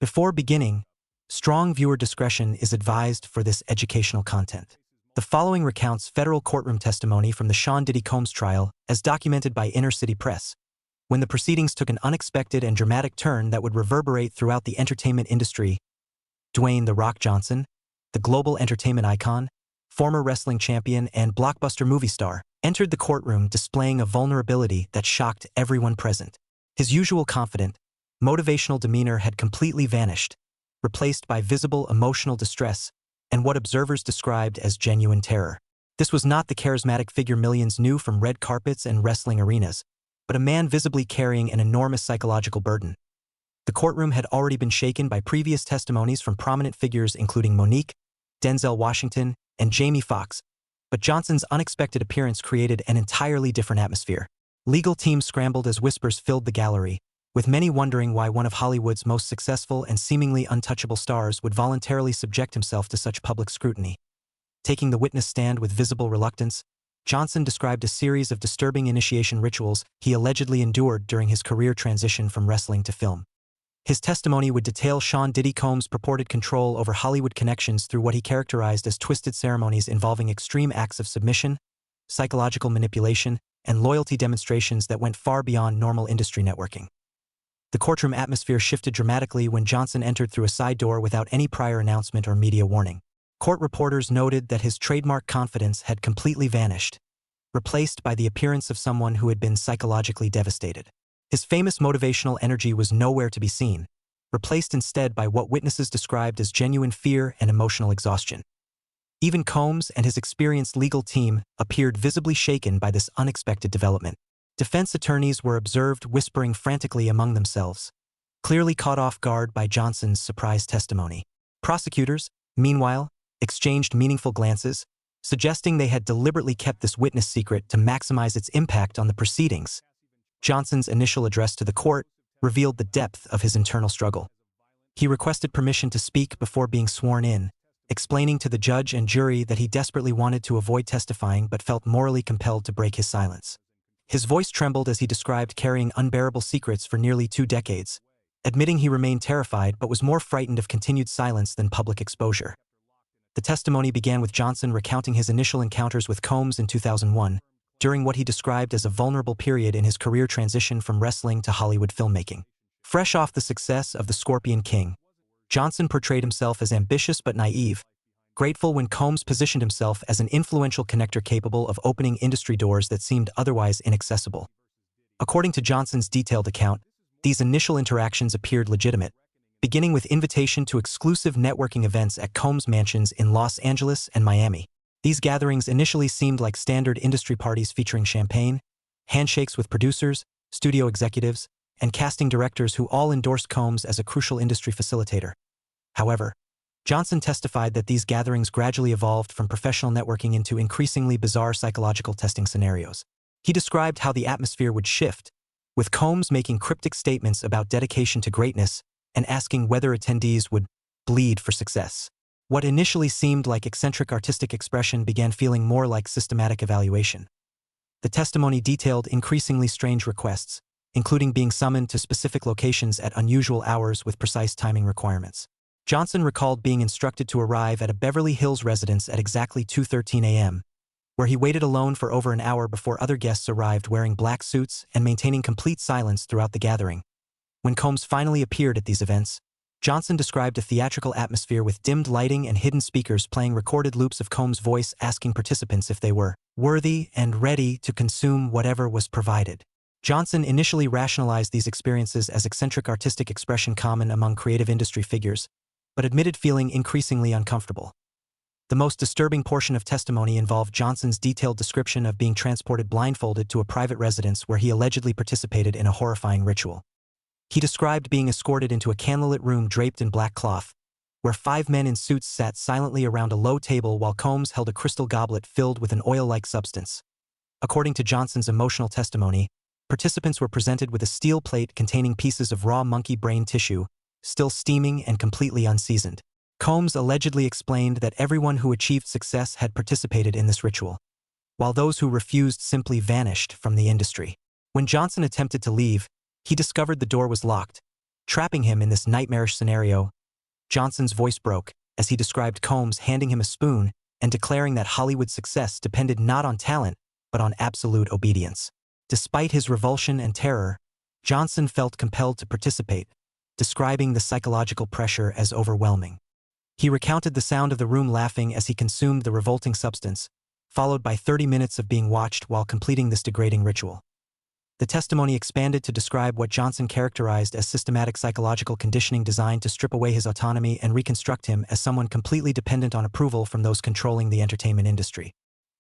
Before beginning, strong viewer discretion is advised for this educational content. The following recounts federal courtroom testimony from the Sean Diddy Combs trial as documented by Inner City Press, when the proceedings took an unexpected and dramatic turn that would reverberate throughout the entertainment industry. Dwayne "The Rock" Johnson, the global entertainment icon, former wrestling champion and blockbuster movie star, entered the courtroom displaying a vulnerability that shocked everyone present. His usual confident, motivational demeanor had completely vanished, replaced by visible emotional distress and what observers described as genuine terror. This was not the charismatic figure millions knew from red carpets and wrestling arenas, but a man visibly carrying an enormous psychological burden. The courtroom had already been shaken by previous testimonies from prominent figures including Monique, Denzel Washington, and Jamie Foxx, but Johnson's unexpected appearance created an entirely different atmosphere. Legal teams scrambled as whispers filled the gallery, with many wondering why one of Hollywood's most successful and seemingly untouchable stars would voluntarily subject himself to such public scrutiny. Taking the witness stand with visible reluctance, Johnson described a series of disturbing initiation rituals he allegedly endured during his career transition from wrestling to film. His testimony would detail Sean Diddy Combs' purported control over Hollywood connections through what he characterized as twisted ceremonies involving extreme acts of submission, psychological manipulation, and loyalty demonstrations that went far beyond normal industry networking. The courtroom atmosphere shifted dramatically when Johnson entered through a side door without any prior announcement or media warning. Court reporters noted that his trademark confidence had completely vanished, replaced by the appearance of someone who had been psychologically devastated. His famous motivational energy was nowhere to be seen, replaced instead by what witnesses described as genuine fear and emotional exhaustion. Even Combs and his experienced legal team appeared visibly shaken by this unexpected development. Defense attorneys were observed whispering frantically among themselves, clearly caught off guard by Johnson's surprise testimony. Prosecutors, meanwhile, exchanged meaningful glances, suggesting they had deliberately kept this witness secret to maximize its impact on the proceedings. Johnson's initial address to the court revealed the depth of his internal struggle. He requested permission to speak before being sworn in, explaining to the judge and jury that he desperately wanted to avoid testifying but felt morally compelled to break his silence. His voice trembled as he described carrying unbearable secrets for nearly 2 decades, admitting he remained terrified but was more frightened of continued silence than public exposure. The testimony began with Johnson recounting his initial encounters with Combs in 2001, during what he described as a vulnerable period in his career transition from wrestling to Hollywood filmmaking. Fresh off the success of The Scorpion King, Johnson portrayed himself as ambitious but naive, grateful when Combs positioned himself as an influential connector capable of opening industry doors that seemed otherwise inaccessible. According to Johnson's detailed account, these initial interactions appeared legitimate, beginning with invitation to exclusive networking events at Combs' mansions in Los Angeles and Miami. These gatherings initially seemed like standard industry parties featuring champagne, handshakes with producers, studio executives, and casting directors who all endorsed Combs as a crucial industry facilitator. However, Johnson testified that these gatherings gradually evolved from professional networking into increasingly bizarre psychological testing scenarios. He described how the atmosphere would shift, with Combs making cryptic statements about dedication to greatness and asking whether attendees would bleed for success. What initially seemed like eccentric artistic expression began feeling more like systematic evaluation. The testimony detailed increasingly strange requests, including being summoned to specific locations at unusual hours with precise timing requirements. Johnson recalled being instructed to arrive at a Beverly Hills residence at exactly 2:13 a.m., where he waited alone for over an hour before other guests arrived wearing black suits and maintaining complete silence throughout the gathering. When Combs finally appeared at these events, Johnson described a theatrical atmosphere with dimmed lighting and hidden speakers playing recorded loops of Combs' voice asking participants if they were worthy and ready to consume whatever was provided. Johnson initially rationalized these experiences as eccentric artistic expression common among creative industry figures, but admitted feeling increasingly uncomfortable. The most disturbing portion of testimony involved Johnson's detailed description of being transported blindfolded to a private residence where he allegedly participated in a horrifying ritual. He described being escorted into a candlelit room draped in black cloth, where 5 men in suits sat silently around a low table while Combs held a crystal goblet filled with an oil-like substance. According to Johnson's emotional testimony, participants were presented with a steel plate containing pieces of raw monkey brain tissue, still steaming and completely unseasoned. Combs allegedly explained that everyone who achieved success had participated in this ritual, while those who refused simply vanished from the industry. When Johnson attempted to leave, he discovered the door was locked, trapping him in this nightmarish scenario. Johnson's voice broke as he described Combs handing him a spoon and declaring that Hollywood's success depended not on talent, but on absolute obedience. Despite his revulsion and terror, Johnson felt compelled to participate, describing the psychological pressure as overwhelming. He recounted the sound of the room laughing as he consumed the revolting substance, followed by 30 minutes of being watched while completing this degrading ritual. The testimony expanded to describe what Johnson characterized as systematic psychological conditioning designed to strip away his autonomy and reconstruct him as someone completely dependent on approval from those controlling the entertainment industry.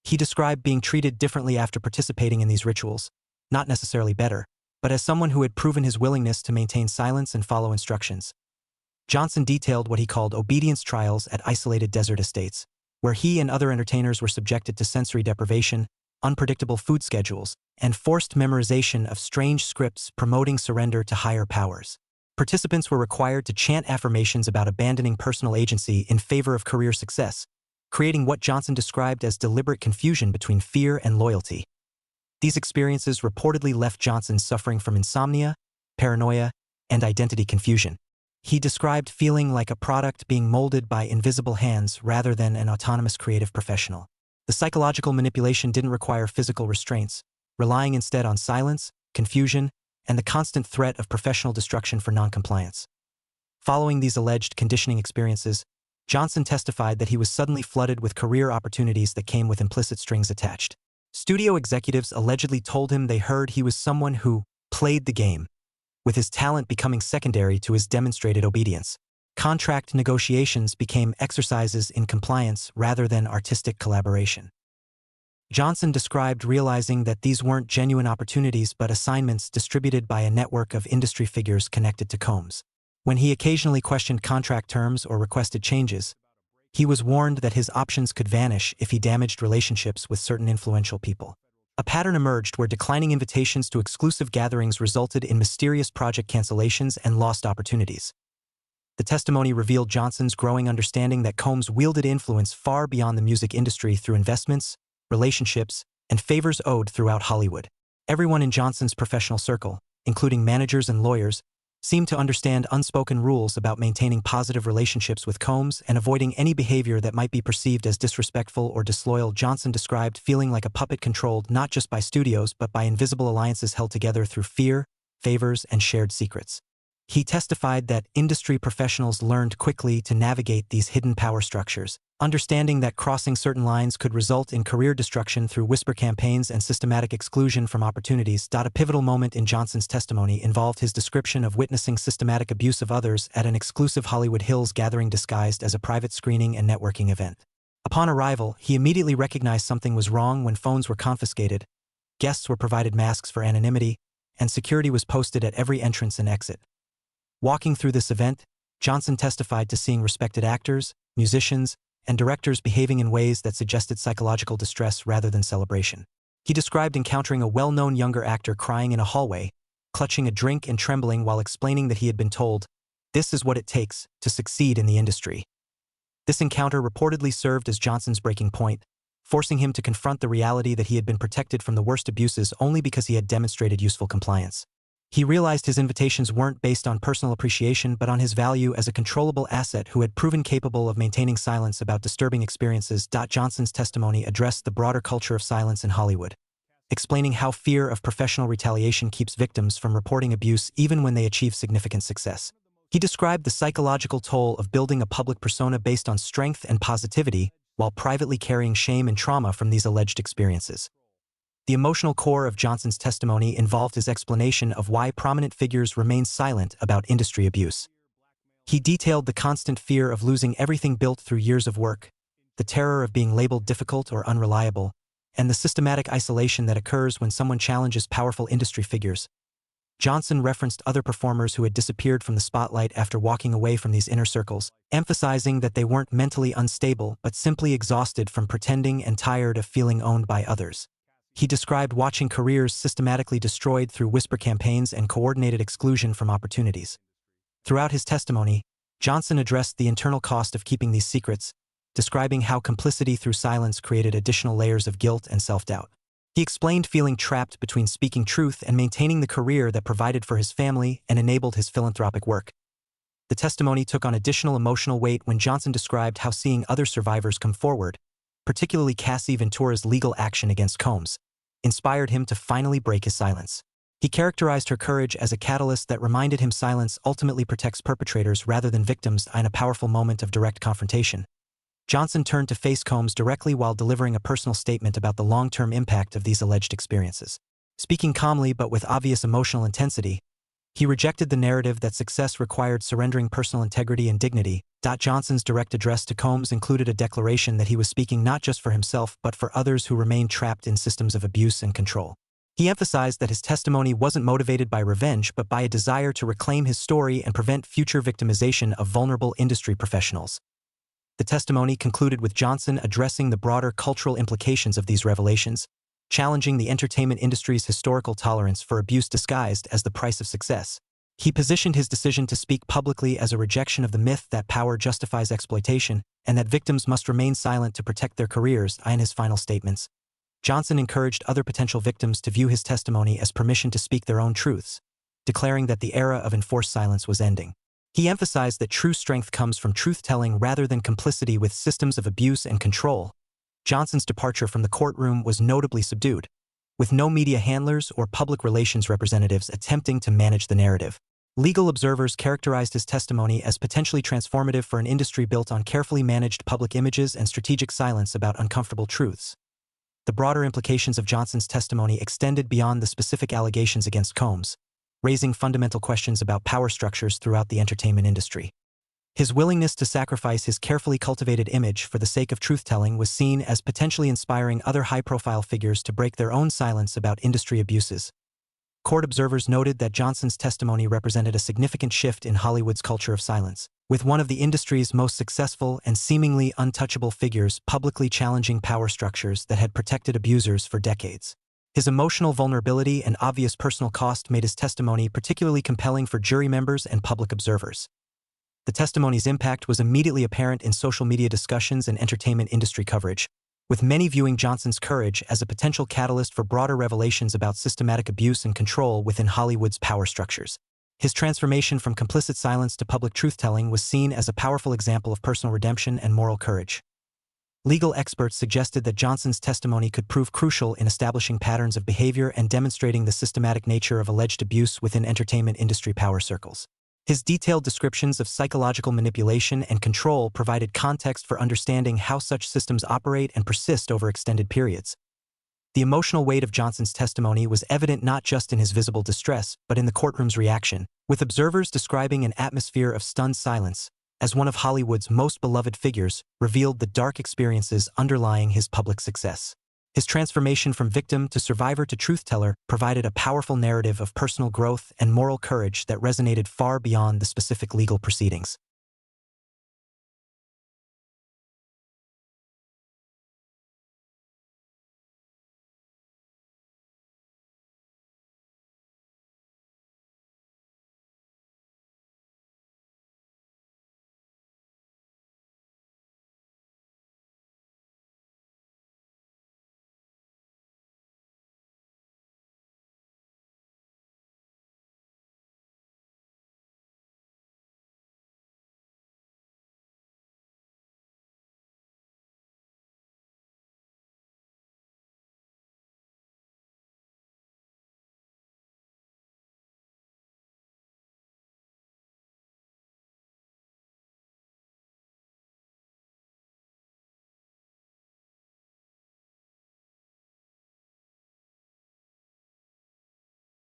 He described being treated differently after participating in these rituals, not necessarily better, but as someone who had proven his willingness to maintain silence and follow instructions. Johnson detailed what he called obedience trials at isolated desert estates, where he and other entertainers were subjected to sensory deprivation, unpredictable food schedules, and forced memorization of strange scripts promoting surrender to higher powers. Participants were required to chant affirmations about abandoning personal agency in favor of career success, creating what Johnson described as deliberate confusion between fear and loyalty. These experiences reportedly left Johnson suffering from insomnia, paranoia, and identity confusion. He described feeling like a product being molded by invisible hands rather than an autonomous creative professional. The psychological manipulation didn't require physical restraints, relying instead on silence, confusion, and the constant threat of professional destruction for noncompliance. Following these alleged conditioning experiences, Johnson testified that he was suddenly flooded with career opportunities that came with implicit strings attached. Studio executives allegedly told him they heard he was someone who played the game, with his talent becoming secondary to his demonstrated obedience. Contract negotiations became exercises in compliance rather than artistic collaboration. Johnson described realizing that these weren't genuine opportunities but assignments distributed by a network of industry figures connected to Combs. When he occasionally questioned contract terms or requested changes, he was warned that his options could vanish if he damaged relationships with certain influential people. A pattern emerged where declining invitations to exclusive gatherings resulted in mysterious project cancellations and lost opportunities. The testimony revealed Johnson's growing understanding that Combs wielded influence far beyond the music industry through investments, relationships, and favors owed throughout Hollywood. Everyone in Johnson's professional circle, including managers and lawyers, seemed to understand unspoken rules about maintaining positive relationships with Combs and avoiding any behavior that might be perceived as disrespectful or disloyal. Johnson described feeling like a puppet controlled not just by studios but by invisible alliances held together through fear, favors, and shared secrets. He testified that industry professionals learned quickly to navigate these hidden power structures, understanding that crossing certain lines could result in career destruction through whisper campaigns and systematic exclusion from opportunities. A pivotal moment in Johnson's testimony involved his description of witnessing systematic abuse of others at an exclusive Hollywood Hills gathering disguised as a private screening and networking event. Upon arrival, he immediately recognized something was wrong when phones were confiscated, guests were provided masks for anonymity, and security was posted at every entrance and exit. Walking through this event, Johnson testified to seeing respected actors, musicians, and directors behaving in ways that suggested psychological distress rather than celebration. He described encountering a well-known younger actor crying in a hallway, clutching a drink and trembling while explaining that he had been told, "This is what it takes to succeed in the industry." This encounter reportedly served as Johnson's breaking point, forcing him to confront the reality that he had been protected from the worst abuses only because he had demonstrated useful compliance. He realized his invitations weren't based on personal appreciation but on his value as a controllable asset who had proven capable of maintaining silence about disturbing experiences. Johnson's testimony addressed the broader culture of silence in Hollywood, explaining how fear of professional retaliation keeps victims from reporting abuse even when they achieve significant success. He described the psychological toll of building a public persona based on strength and positivity while privately carrying shame and trauma from these alleged experiences. The emotional core of Johnson's testimony involved his explanation of why prominent figures remain silent about industry abuse. He detailed the constant fear of losing everything built through years of work, the terror of being labeled difficult or unreliable, and the systematic isolation that occurs when someone challenges powerful industry figures. Johnson referenced other performers who had disappeared from the spotlight after walking away from these inner circles, emphasizing that they weren't mentally unstable but simply exhausted from pretending and tired of feeling owned by others. He described watching careers systematically destroyed through whisper campaigns and coordinated exclusion from opportunities. Throughout his testimony, Johnson addressed the internal cost of keeping these secrets, describing how complicity through silence created additional layers of guilt and self-doubt. He explained feeling trapped between speaking truth and maintaining the career that provided for his family and enabled his philanthropic work. The testimony took on additional emotional weight when Johnson described how seeing other survivors come forward, particularly Cassie Ventura's legal action against Combs, inspired him to finally break his silence. He characterized her courage as a catalyst that reminded him silence ultimately protects perpetrators rather than victims. In a powerful moment of direct confrontation, Johnson turned to face Combs directly while delivering a personal statement about the long-term impact of these alleged experiences. Speaking calmly but with obvious emotional intensity, he rejected the narrative that success required surrendering personal integrity and dignity. Johnson's direct address to Combs included a declaration that he was speaking not just for himself but for others who remained trapped in systems of abuse and control. He emphasized that his testimony wasn't motivated by revenge but by a desire to reclaim his story and prevent future victimization of vulnerable industry professionals. The testimony concluded with Johnson addressing the broader cultural implications of these revelations, challenging the entertainment industry's historical tolerance for abuse disguised as the price of success. He positioned his decision to speak publicly as a rejection of the myth that power justifies exploitation and that victims must remain silent to protect their careers. In his final statements, Johnson encouraged other potential victims to view his testimony as permission to speak their own truths, declaring that the era of enforced silence was ending. He emphasized that true strength comes from truth-telling rather than complicity with systems of abuse and control. Johnson's departure from the courtroom was notably subdued, with no media handlers or public relations representatives attempting to manage the narrative. Legal observers characterized his testimony as potentially transformative for an industry built on carefully managed public images and strategic silence about uncomfortable truths. The broader implications of Johnson's testimony extended beyond the specific allegations against Combs, raising fundamental questions about power structures throughout the entertainment industry. His willingness to sacrifice his carefully cultivated image for the sake of truth-telling was seen as potentially inspiring other high-profile figures to break their own silence about industry abuses. Court observers noted that Johnson's testimony represented a significant shift in Hollywood's culture of silence, with one of the industry's most successful and seemingly untouchable figures publicly challenging power structures that had protected abusers for decades. His emotional vulnerability and obvious personal cost made his testimony particularly compelling for jury members and public observers. The testimony's impact was immediately apparent in social media discussions and entertainment industry coverage, with many viewing Johnson's courage as a potential catalyst for broader revelations about systematic abuse and control within Hollywood's power structures. His transformation from complicit silence to public truth-telling was seen as a powerful example of personal redemption and moral courage. Legal experts suggested that Johnson's testimony could prove crucial in establishing patterns of behavior and demonstrating the systematic nature of alleged abuse within entertainment industry power circles. His detailed descriptions of psychological manipulation and control provided context for understanding how such systems operate and persist over extended periods. The emotional weight of Johnson's testimony was evident not just in his visible distress, but in the courtroom's reaction, with observers describing an atmosphere of stunned silence. As one of Hollywood's most beloved figures, revealed the dark experiences underlying his public success. His transformation from victim to survivor to truth-teller provided a powerful narrative of personal growth and moral courage that resonated far beyond the specific legal proceedings.